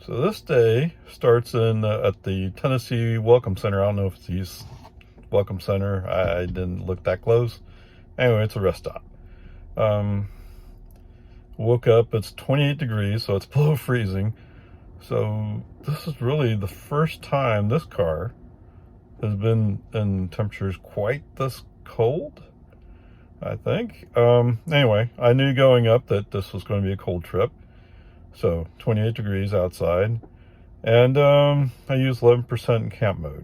So this day starts in at the Tennessee Welcome Center. I don't know if it's the East Welcome Center. I didn't look that close. Anyway, it's a rest stop. Woke up, it's 28 degrees, so it's below freezing. So this is really the first time this car has been in temperatures quite this cold, I think. Anyway, I knew going up that this was going to be a cold trip. So 28 degrees outside. And I use 11% in camp mode.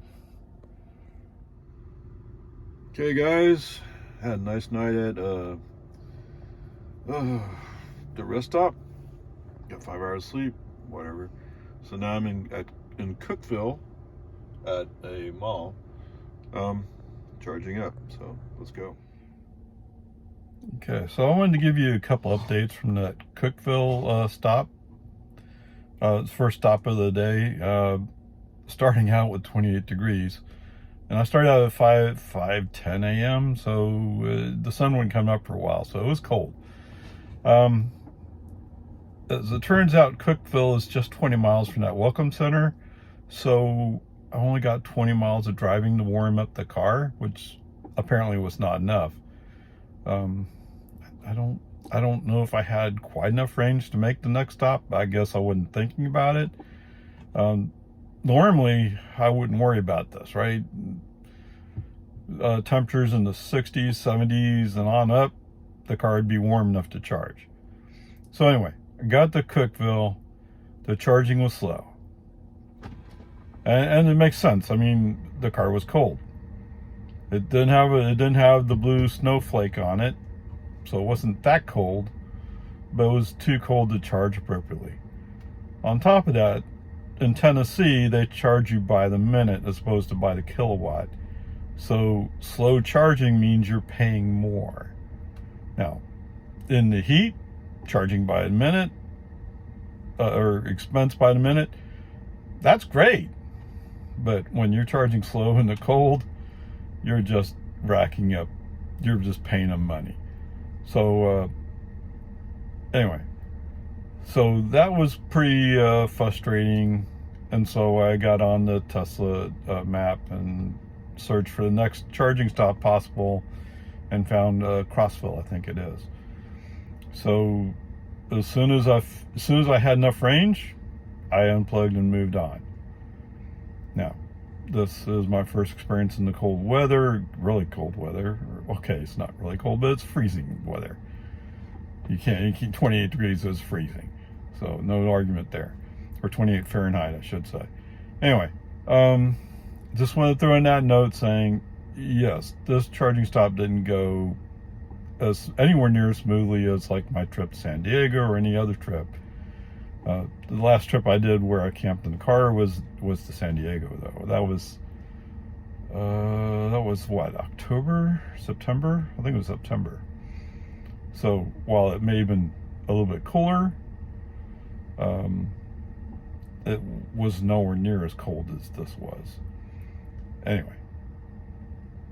Okay guys, had a nice night at the rest stop. Got 5 hours of sleep, whatever. So now I'm in Cookeville at a mall, charging up. So let's go. Okay, so I wanted to give you a couple updates from that Cookeville stop. It's first stop of the day, starting out with 28 degrees. And I started out at 5:10 a.m., so the sun wouldn't come up for a while, so it was cold. As it turns out, Cookeville is just 20 miles from that Welcome Center, so I only got 20 miles of driving to warm up the car, which apparently was not enough. I don't know if I had quite enough range to make the next stop. I guess I wasn't thinking about it. Normally, I wouldn't worry about this, right? Temperatures in the 60s, 70s, and on up, the car would be warm enough to charge. So anyway, I got to Cookeville. The charging was slow. And it makes sense. I mean, the car was cold. It didn't have the blue snowflake on it, so it wasn't that cold, but it was too cold to charge appropriately. On top of that, in Tennessee, they charge you by the minute as opposed to by the kilowatt. So slow charging means you're paying more. Now, in the heat, charging by the minute, or expense by the minute, that's great. But when you're charging slow in the cold, you're just racking up, you're just paying them money. So anyway, so that was pretty frustrating, and so I got on the Tesla map and searched for the next charging stop possible, and found Crossville, I think it is. So as soon as I had enough range, I unplugged and moved on. Now, this is my first experience in the cold weather, really cold weather. Okay, it's not really cold, but it's freezing weather. You can't 28 degrees is freezing. So no argument there. Or 28 Fahrenheit, I should say. Anyway, just wanted to throw in that note saying, yes, this charging stop didn't go as anywhere near as smoothly as like my trip to San Diego or any other trip. The last trip I did where I camped in the car was to San Diego, though. That was what, October, September? I think it was September. So while it may have been a little bit cooler, it was nowhere near as cold as this was. Anyway,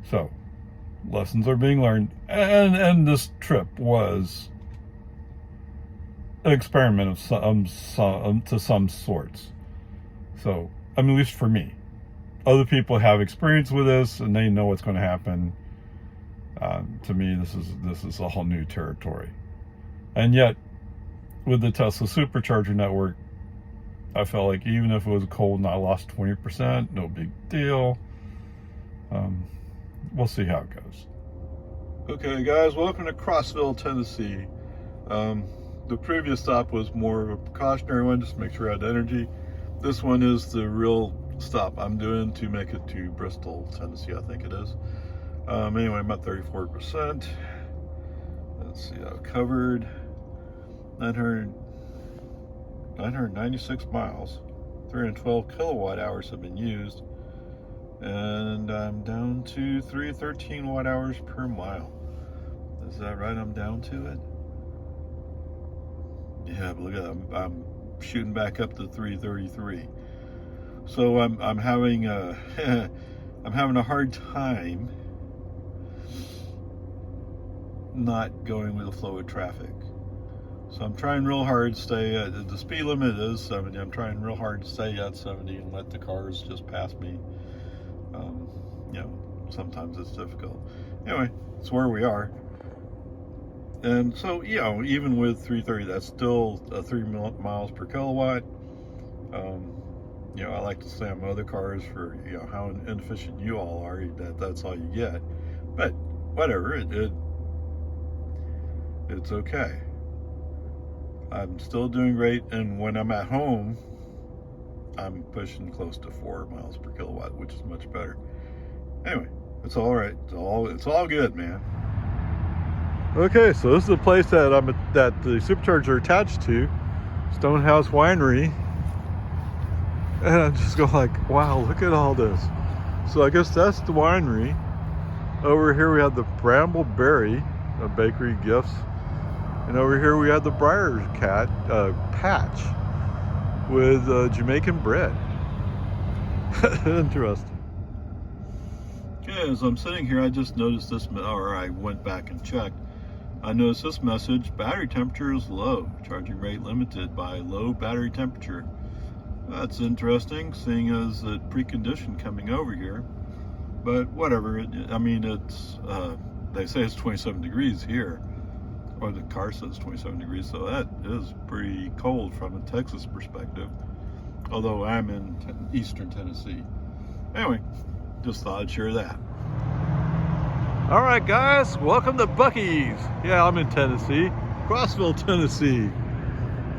so lessons are being learned, and this trip was an experiment of to some sorts. So, I mean, at least for me. Other people have experience with this, and they know what's going to happen. To me, this is a whole new territory. And yet, with the Tesla supercharger network, I felt like even if it was cold and I lost 20%, no big deal. We'll see how it goes. Okay, guys, welcome to Crossville, Tennessee. The previous stop was more of a precautionary one, just to make sure I had energy. This one is the real stop I'm doing to make it to Bristol, Tennessee, I think it is. Anyway, I'm at 34%. Let's see, I've covered 996 miles. 312 kilowatt hours have been used. And I'm down to 313 watt hours per mile. Is that right? I'm down to it? Yeah, but look at that. I'm shooting back up to 333. So I'm having a I'm having a hard time not going with the flow of traffic. So I'm trying real hard to stay at the speed limit is 70. I'm trying real hard to stay at 70 and let the cars just pass me. You know, sometimes it's difficult. Anyway, it's where we are. And so, you know, even with 330, that's still 3 miles per kilowatt. You know, I like to say on other cars for, you know, how inefficient you all are, that's all you get. But whatever, it's okay. I'm still doing great, and when I'm at home, I'm pushing close to 4 miles per kilowatt, which is much better. Anyway, it's all right. It's all good, man. Okay, so this is the place that that the supercharger attached to, Stonehouse Winery, and I'm just going like, wow, look at all this. So I guess that's the winery. Over here we have the Brambleberry Bakery Gifts. And over here we have the Briar Cat Patch with Jamaican bread. Interesting. Okay, as I'm sitting here, I just noticed this, or I went back and checked. I noticed this message: battery temperature is low. Charging rate limited by low battery temperature. That's interesting, seeing as a precondition coming over here. But whatever. I mean, it's they say it's 27 degrees here. Or the car says 27 degrees, so that is pretty cold from a Texas perspective, although I'm in eastern Tennessee. Anyway, just thought I'd share that. All right, guys, welcome to Buc-ee's. Yeah, I'm in Tennessee, Crossville, Tennessee.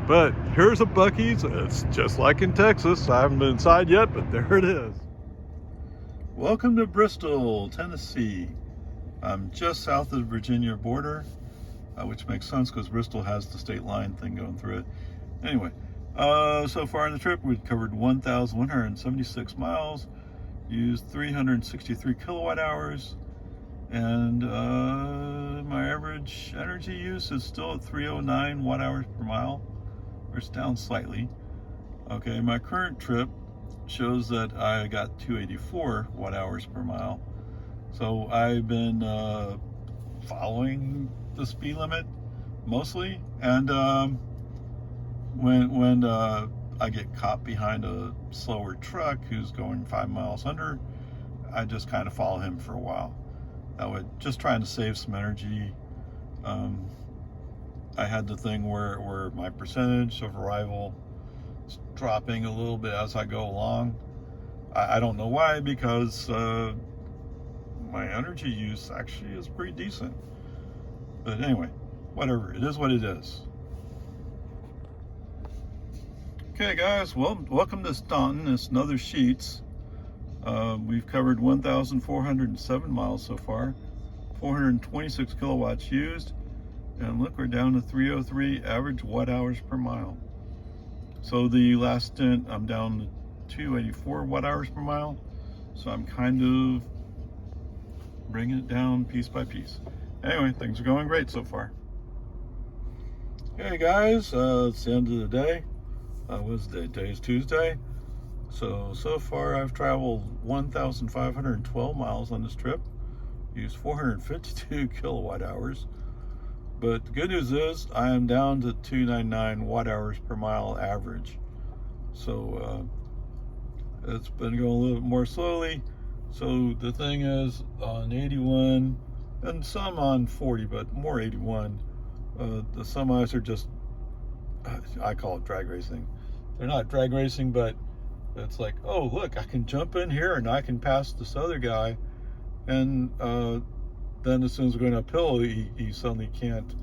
But here's a Buc-ee's. It's just like in Texas. I haven't been inside yet, but there it is. Welcome to Bristol, Tennessee. I'm just south of the Virginia border. Which makes sense because Bristol has the state line thing going through it. Anyway, so far in the trip, we've covered 1,176 miles, used 363 kilowatt hours, and my average energy use is still at 309 watt hours per mile, or it's down slightly. Okay, my current trip shows that I got 284 watt hours per mile. So I've been following the speed limit mostly, and when I get caught behind a slower truck who's going 5 miles under, I just kind of follow him for a while. That would just trying to save some energy. I had the thing where my percentage of arrival is dropping a little bit as I go along. I don't know why, because my energy use actually is pretty decent. But anyway, whatever, it is what it is. Okay, guys, well, welcome to Staunton. It's another Sheets. We've covered 1,407 miles so far, 426 kilowatts used, and look, we're down to 303 average watt hours per mile. So the last stint, I'm down to 284 watt hours per mile, so I'm kind of bringing it down piece by piece. Anyway, things are going great so far. Hey guys, it's the end of the day. Today's Tuesday. So far I've traveled 1,512 miles on this trip, used 452 kilowatt hours. But the good news is I am down to 299 watt hours per mile average. So it's been going a little bit more slowly. So the thing is, on 81, and some on 40, but more 81, the semis are just, I call it drag racing. They're not drag racing, but it's like, oh, look, I can jump in here and I can pass this other guy. And then as soon as we're going uphill, he suddenly can't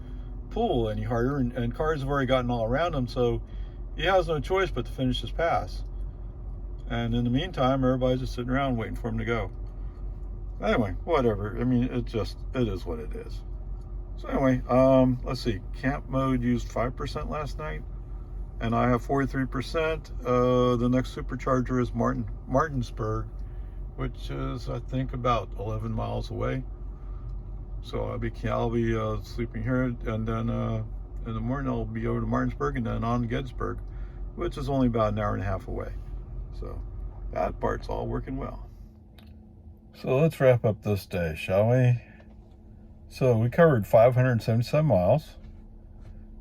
pull any harder. And cars have already gotten all around him, so he has no choice but to finish his pass. And in the meantime, everybody's just sitting around waiting for him to go. Anyway, whatever. I mean, it is what it is. So anyway, let's see. Camp mode used 5% last night, and I have 43%. The next supercharger is Martinsburg, which is, I think, about 11 miles away. So I'll be sleeping here, and then in the morning I'll be over to Martinsburg and then on to Gettysburg, which is only about an hour and a half away. So that part's all working well. So let's wrap up this day, shall we? So we covered 577 miles,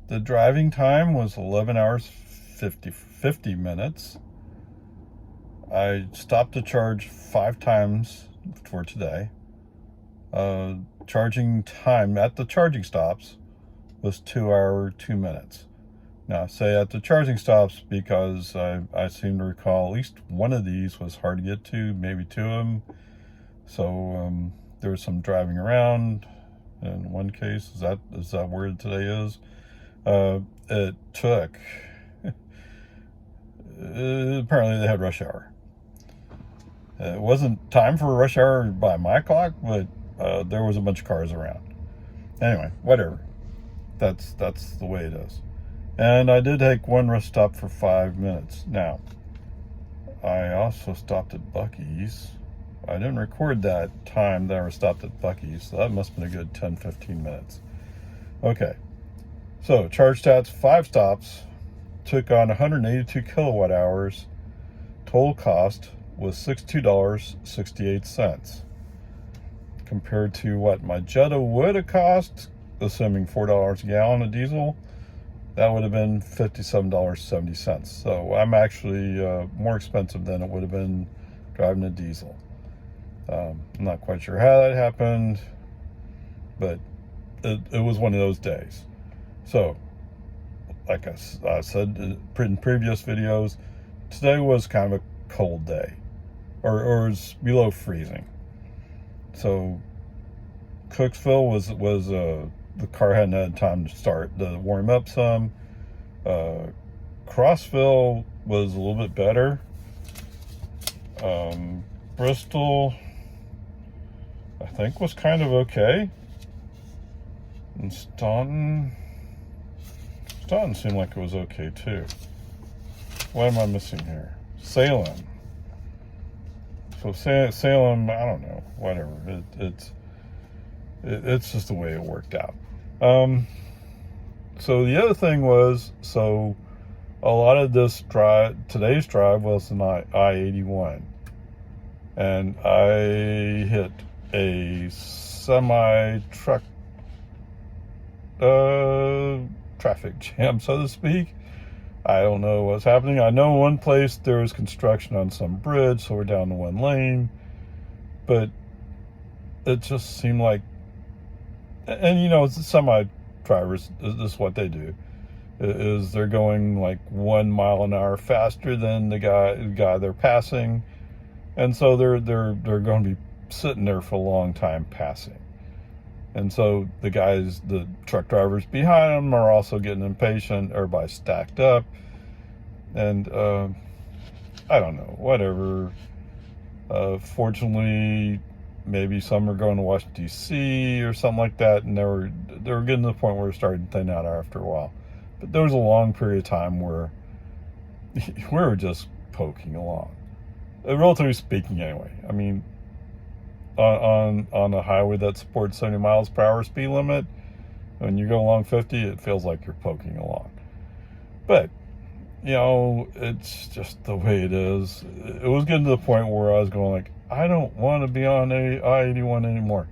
The driving time was 11 hours 50 minutes. I stopped to charge 5 times for today. Charging time at the charging stops was 2 hours 2 minutes. Now I say at the charging stops because I seem to recall at least one of these was hard to get to, maybe 2 of them. So there was some driving around. In one case, is that where today is? It took. Apparently they had rush hour. It wasn't time for rush hour by my clock, but there was a bunch of cars around. Anyway, whatever. That's the way it is. And I did take one rest stop for 5 minutes. Now, I also stopped at Buc-ee's. I didn't record that time that I stopped at Buc-ee's, so that must have been a good 10-15 minutes. Okay, so charge stats, 5 stops, took on 182 kilowatt hours. Total cost was $62.68. Compared to what my Jetta would have cost, assuming $4 a gallon of diesel, that would have been $57.70. So I'm actually more expensive than it would have been driving a diesel. I'm not quite sure how that happened, but it was one of those days. So, like I said in previous videos, today was kind of a cold day, or it was below freezing. So, Cooksville was the car hadn't had time to warm up some. Crossville was a little bit better. Bristol, I think, was kind of okay. And Staunton seemed like it was okay too. What am I missing here? Salem. So Salem, I don't know, whatever. It's just the way it worked out. So the other thing was, so a lot of today's drive was an I-81. And I hit a semi-truck traffic jam, so to speak. I don't know what's happening. I know one place there was construction on some bridge, so we're down to one lane. But it just seemed like, and you know, semi-drivers, this is what they do, is they're going like 1 mile an hour faster than the guy they're passing. And so they're going to be sitting there for a long time passing. And so the truck drivers behind them are also getting impatient. Everybody's stacked up. And I don't know, whatever. Fortunately, maybe some are going to Washington, D.C. or something like that. And they were getting to the point where it started to thin out after a while. But there was a long period of time where we were just poking along. Relatively speaking, anyway. I mean, on a highway that supports 70 miles per hour speed limit, when you go along 50, it feels like you're poking along. But, you know, it's just the way it is. It was getting to the point where I was going like, I don't want to be on I-81 anymore.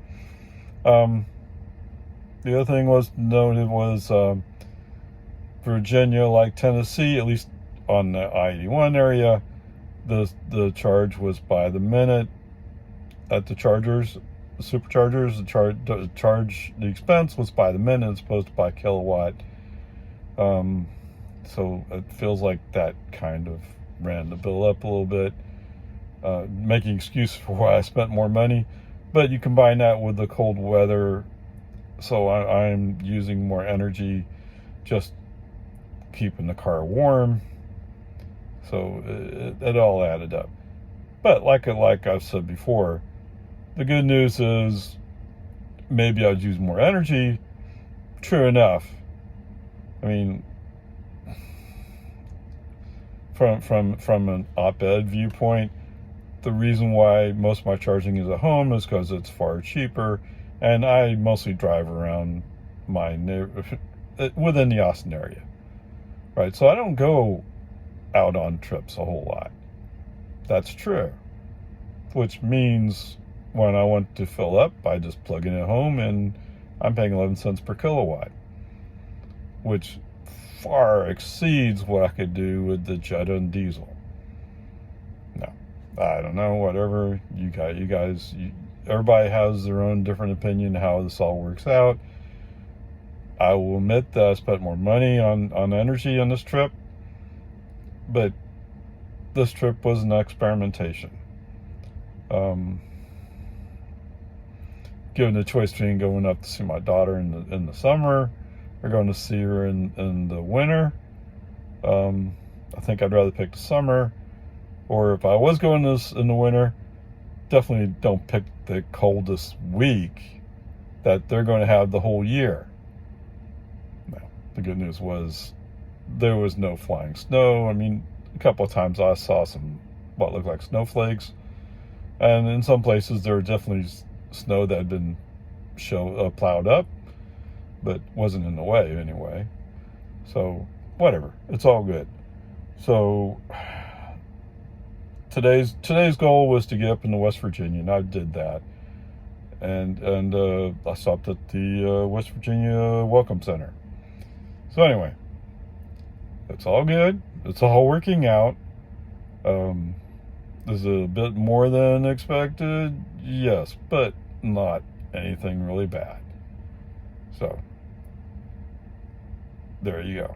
The other thing noted was Virginia, like Tennessee, at least on the I-81 area, the charge was by the minute at the chargers, the superchargers. The expense was by the minute as opposed to by kilowatt. So it feels like that kind of ran the bill up a little bit, making excuses for why I spent more money. But you combine that with the cold weather, so I'm using more energy just keeping the car warm. So it all added up. But like I've said before, the good news is maybe I'd use more energy. True enough. I mean, from an op-ed viewpoint, the reason why most of my charging is at home is because it's far cheaper, and I mostly drive around my neighborhood within the Austin area, right? So I don't go out on trips a whole lot. That's true. Which means when I want to fill up, I just plug in at home and I'm paying 11 cents per kilowatt, which far exceeds what I could do with the Jetta and diesel. No, I don't know, whatever. Everybody has their own different opinion how this all works out. I will admit that I spent more money on energy on this trip, but this trip was an experimentation. Given the choice between going up to see my daughter in the summer or going to see her in the winter, I think I'd rather pick the summer. Or if I was going this in the winter, definitely don't pick the coldest week that they're going to have the whole year. No, the good news was there was no flying snow. I mean, a couple of times I saw what looked like snowflakes, and in some places there were definitely snow that had been plowed up, but wasn't in the way anyway. So whatever, it's all good. So today's goal was to get up into West Virginia, and I did that. And I stopped at the West Virginia Welcome Center. So anyway, it's all good. It's all working out. Is it a bit more than expected? Yes, but not anything really bad. So there you go.